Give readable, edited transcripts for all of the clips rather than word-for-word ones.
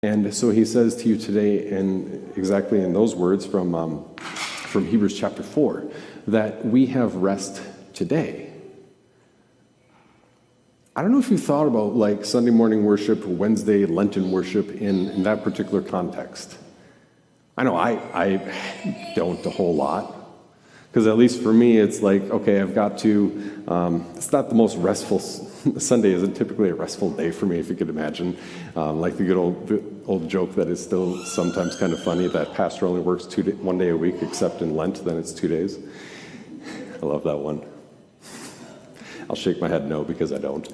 And so he says to you today, exactly in those words from Hebrews chapter 4, that we have rest today. I don't know if you thought about like Sunday morning worship, Wednesday Lenten worship in that particular context. I know I don't a whole lot, because at least for me, it's like, okay, I've got to, it's not the most restful, Sunday isn't typically a restful day for me, if you could imagine. Like the good old joke that is still sometimes kind of funny, that pastor only works 1 day a week, except in Lent, then it's 2 days. I love that one. I'll shake my head no, because I don't.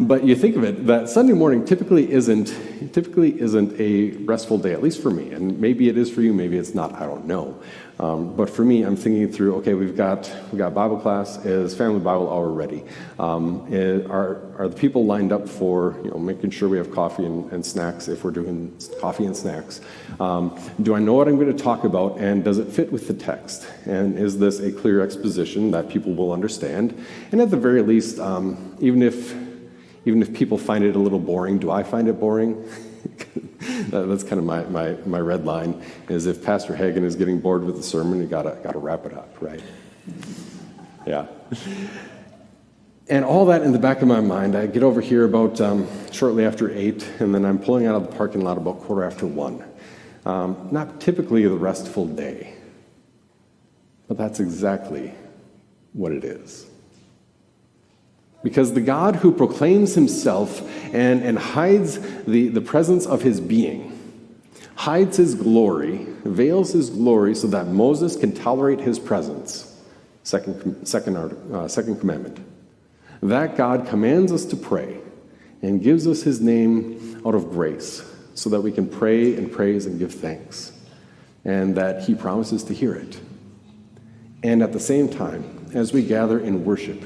But you think of it, that Sunday morning typically isn't a restful day, at least for me. And maybe it is for you, maybe it's not, I don't know. But for me, I'm thinking through, okay, we've got Bible class. Is Family Bible Hour ready? Are the people lined up for, making sure we have coffee and snacks if we're doing coffee and snacks? Do I know what I'm going to talk about, and does it fit with the text? And is this a clear exposition that people will understand? And at the very least, even if people find it a little boring, do I find it boring? That's kind of my red line, is if Pastor Hagen is getting bored with the sermon, you gotta wrap it up, right? Yeah. And all that in the back of my mind, I get over here about shortly after 8, and then I'm pulling out of the parking lot about 1:15. Not typically the restful day, but that's exactly what it is. Because the God who proclaims himself and hides the presence of his being, hides his glory, veils his glory so that Moses can tolerate his presence, second commandment. That God commands us to pray and gives us his name out of grace so that we can pray and praise and give thanks, and that he promises to hear it. And at the same time, as we gather in worship,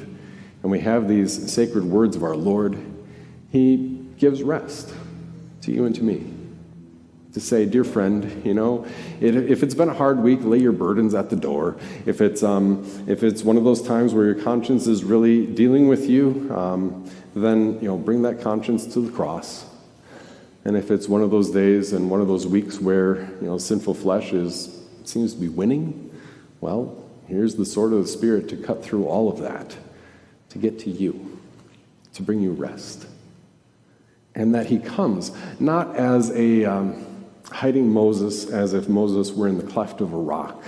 and we have these sacred words of our Lord, he gives rest to you and to me. To say, dear friend, if it's been a hard week, lay your burdens at the door. If it's one of those times where your conscience is really dealing with you, then bring that conscience to the cross. And if it's one of those days and one of those weeks where sinful flesh seems to be winning, well, here's the sword of the Spirit to cut through all of that, to get to you, to bring you rest. And that he comes not as a hiding Moses as if Moses were in the cleft of a rock,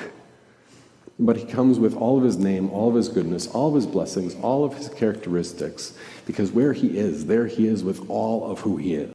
but he comes with all of his name, all of his goodness, all of his blessings, all of his characteristics, because where he is, there he is with all of who he is.